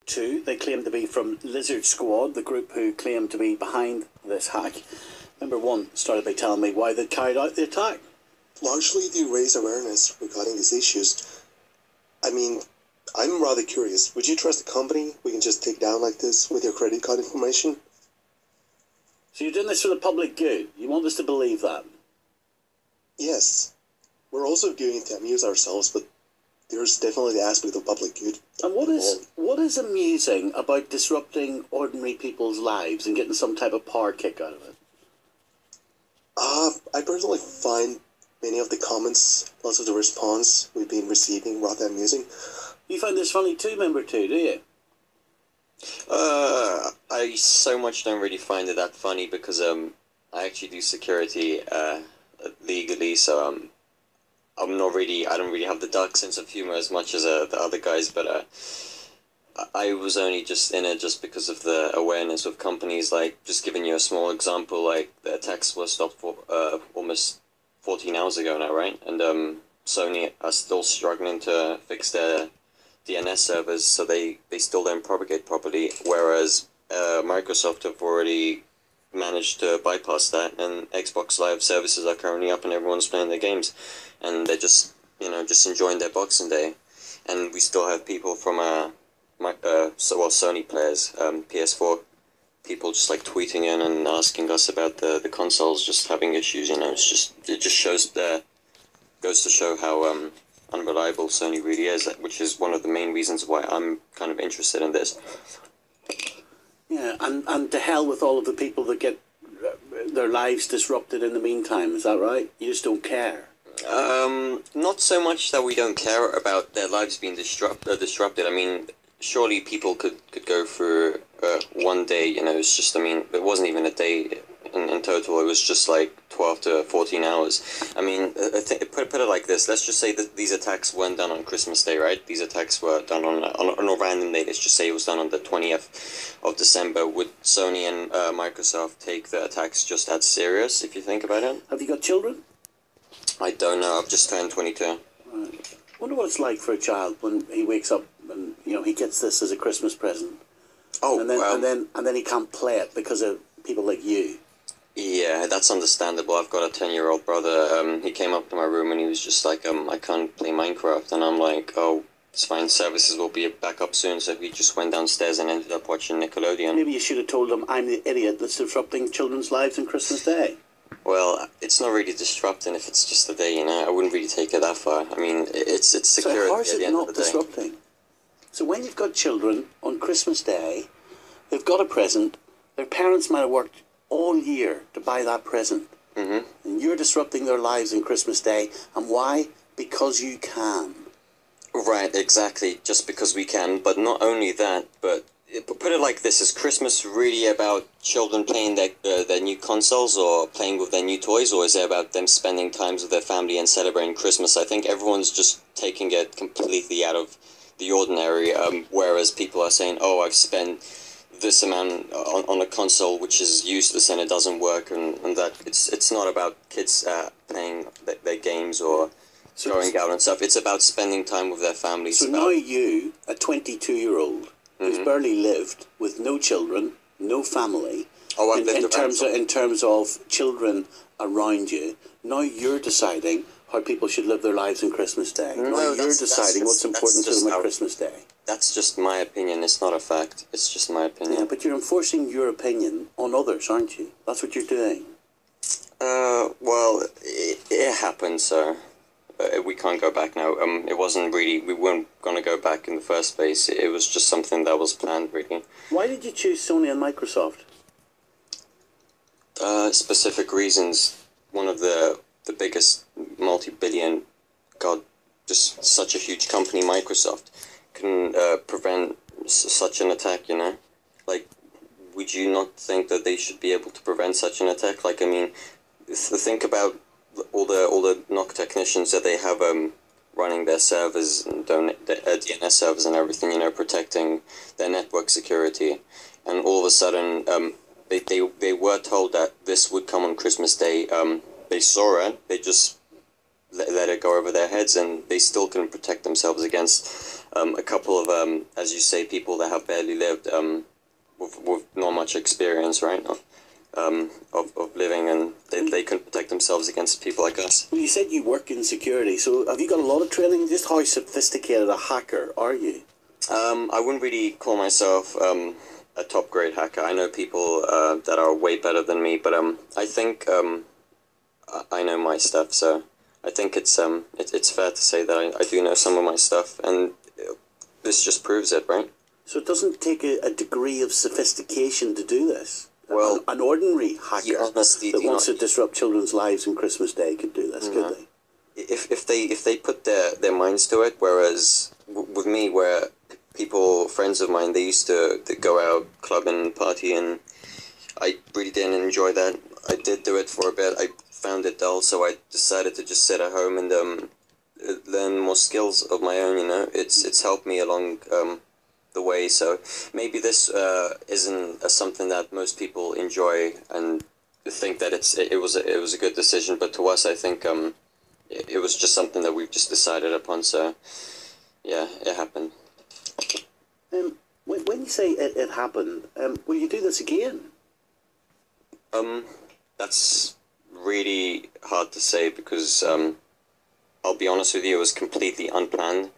two. They claim to be from Lizard Squad, the group who claim to be behind this hack. Member one started by telling me why they carried out the attack. Largely to raise awareness regarding these issues. I mean, I'm rather curious. Would you trust a company we can just take down like this with your credit card information? So you're doing this for the public good? You want us to believe that? Yes. We're also doing it to amuse ourselves, but there's definitely the aspect of public good. And what is amusing about disrupting ordinary people's lives and getting some type of power kick out of it? I personally find many of the comments, lots of the response we've been receiving rather amusing. You find this funny too, member two, do you? I so much don't really find it that funny because I actually do security legally, so I don't really have the dark sense of humor as much as the other guys, but I was only just in it just because of the awareness of companies. Like, just giving you a small example, like the attacks were stopped for almost 14 hours ago now, right? And Sony are still struggling to fix their DNS servers, so they still don't propagate properly, whereas Microsoft have already managed to bypass that, and Xbox Live services are currently up and everyone's playing their games, and they're just enjoying their Boxing Day. And we still have people from Sony players, PS4 people, just like tweeting in and asking us about the consoles just having issues. It just goes to show how unreliable Sony really is, which is one of the main reasons why I'm kind of interested in this. Yeah, and to hell with all of the people that get their lives disrupted in the meantime, is that right? You just don't care? Not so much that we don't care about their lives being disrupted. I mean, surely people could go through one day, it's just, I mean, it wasn't even a day in total, it was just like 12 to 14 hours. I mean, put it like this, let's just say that these attacks weren't done on Christmas Day, right? These attacks were done on a random day. Let's just say it was done on the 20th of December. Would Sony and Microsoft take the attacks just as serious, if you think about it? Have you got children? I don't know, I've just turned 22. Right. Wonder what it's like for a child when he wakes up and, he gets this as a Christmas present. Oh, and then he can't play it because of people like you. Yeah, that's understandable. I've got a 10-year-old brother. He came up to my room and he was just like, I can't play Minecraft. And I'm like, oh, it's fine, services will be back up soon. So he just went downstairs and ended up watching Nickelodeon. Maybe you should have told him I'm the idiot that's disrupting children's lives on Christmas Day. Well, it's not really disrupting if it's just a day, I wouldn't really take it that far. I mean, it's security so how is at the it end not of the day. Disrupting? So when you've got children on Christmas Day, they've got a present, their parents might have worked all year to buy that present. Mm-hmm. And you're disrupting their lives on Christmas Day. And why? Because you can. Right, exactly. Just because we can. But not only that, but put it like this, is Christmas really about children playing their new consoles or playing with their new toys, or is it about them spending times with their family and celebrating Christmas? I think everyone's just taking it completely out of the ordinary, whereas people are saying, oh, I've spent this amount on a console which is useless and it doesn't work, and that it's not about kids playing their games or going out and stuff. It's about spending time with their families. So now you, a 22-year-old who's barely lived with no children, no family, in terms of children around you, now you're deciding how people should live their lives on Christmas Day. Now you're deciding what's important to them on Christmas Day. That's just my opinion. It's not a fact. It's just my opinion. Yeah, but you're enforcing your opinion on others, aren't you? That's what you're doing. Well, it happened, so we can't go back now. It wasn't really, we weren't going to go back in the first place. It was just something that was planned, really. Why did you choose Sony and Microsoft? Specific reasons. One of the biggest multi-billion, just such a huge company, Microsoft, can prevent such an attack, Like, would you not think that they should be able to prevent such an attack? Like, I mean, think about all the NOC technicians that they have running their servers and DNS servers and everything, protecting their network security. And all of a sudden, they were told that this would come on Christmas Day. They saw it, they just let it go over their heads, and they still couldn't protect themselves against a couple of, as you say, people that have barely lived, with not much experience, right, of living, and they couldn't protect themselves against people like us. Well, you said you work in security, so have you got a lot of training? Just how sophisticated a hacker are you? I wouldn't really call myself a top grade hacker. I know people that are way better than me, but I think I know my stuff, so I think it's fair to say that I do know some of my stuff, and this just proves it, right? So it doesn't take a degree of sophistication to do this. Well, an ordinary hacker that wants to disrupt children's lives on Christmas Day could do this, could they? If they put their minds to it, whereas with me, where friends of mine, they used to go out clubbing, party, and I really didn't enjoy that. I did do it for a bit. I found it dull, so I decided to just sit at home and learn more skills of my own. You know, it's helped me along the way. So maybe this isn't something that most people enjoy and think that it was a good decision. But to us, I think it was just something that we've just decided upon. So yeah, it happened. When you say it happened, will you do this again? That's really hard to say because I'll be honest with you, it was completely unplanned.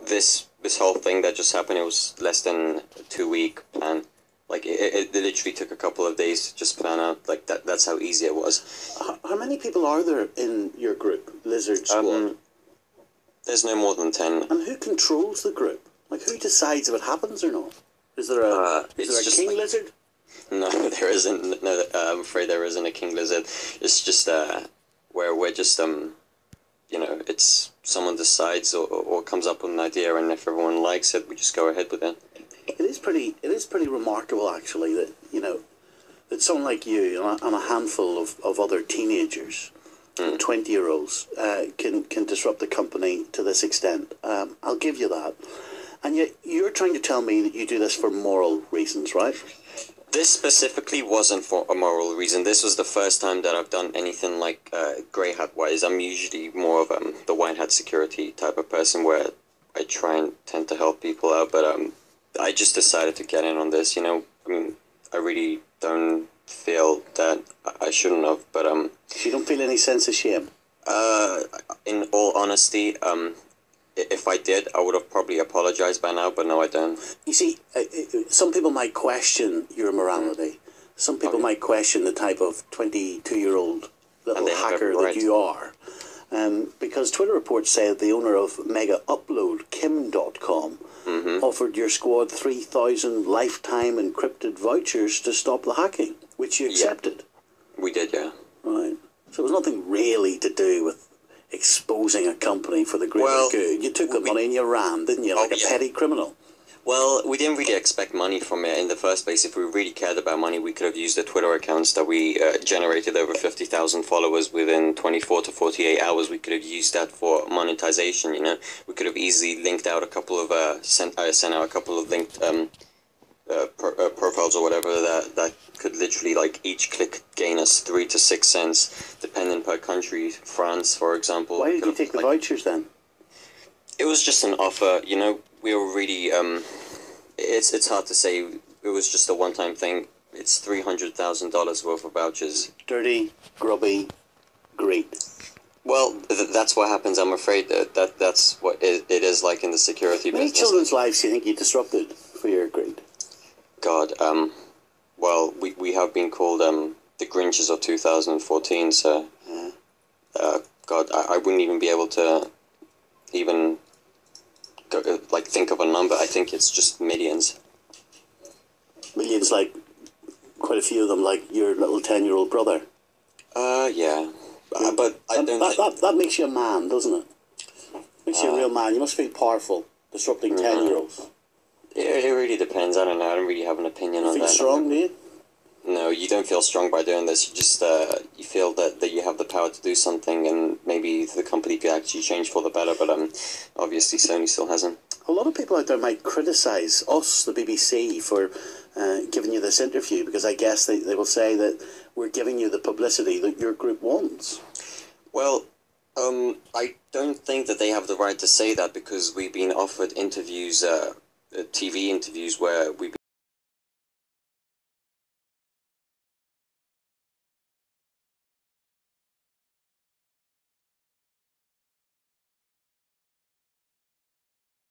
This whole thing that just happened, it was less than a 2-week plan. Like it literally took a couple of days to just plan out. Like that's how easy it was. How many people are there in your group, Lizard Squad? There's no more than 10. And who controls the group? Like, who decides if it happens or not? Is there a king lizard? No, there isn't. No, I'm afraid there isn't a king lizard. It's just where we're just you know, it's someone decides or comes up with an idea, and if everyone likes it, we just go ahead with it. It is pretty remarkable, actually, that that someone like you and a handful of other teenagers, 20-year-olds, can disrupt the company to this extent. I'll give you that. And yet you're trying to tell me that you do this for moral reasons, right? This specifically wasn't for a moral reason. This was the first time that I've done anything like grey hat wise. I'm usually more of the white hat security type of person where I try and tend to help people out. But I just decided to get in on this. You know, I mean, I really don't feel that I shouldn't have. But so you don't feel any sense of shame? In all honesty, if I did, I would have probably apologized by now, but no, I don't. You see, some people might question your morality. Some people might question the type of 22-year-old little hacker that you are. Because Twitter reports say that the owner of Mega Upload, Kim.com, offered your squad 3,000 lifetime encrypted vouchers to stop the hacking, which you accepted. We did, yeah. Right. So it was nothing really to do with exposing a company for the greater good. You took the money and you ran, didn't you, like a petty criminal? Well, we didn't really expect money from it in the first place. If we really cared about money, we could have used the Twitter accounts that we generated over 50,000 followers within 24 to 48 hours. We could have used that for monetization, you know. We could have easily linked out a couple of, sent out a couple of linked profiles or whatever that could literally, like, each click gain us 3 to 6 cents, depending per country. France, for example. Why did you take the vouchers then? It was just an offer, you know. We were really, it's hard to say. It was just a one-time thing. It's $300,000 worth of vouchers. Dirty, grubby, great. Well, that's what happens. I'm afraid that's what it is like in the security business. How many children's lives do you think you disrupted for your greed? God, well, we have been called the Grinches of 2014, so God, I wouldn't even be able to even like think of a number. I think it's just millions. Millions, like quite a few of them, like your little 10-year-old brother. Yeah. But I don't. That makes you a man, doesn't it? Makes you a real man. You must feel powerful disrupting 10-year-olds. It really depends. I don't know. I don't really have an opinion on that. Feel strong, do you? No, you don't feel strong by doing this. You just you feel that you have the power to do something, and maybe the company could actually change for the better. But obviously Sony still hasn't. A lot of people out there might criticise us, the BBC, for giving you this interview, because I guess they will say that we're giving you the publicity that your group wants. Well, I don't think that they have the right to say that because we've been offered interviews, TV interviews where we've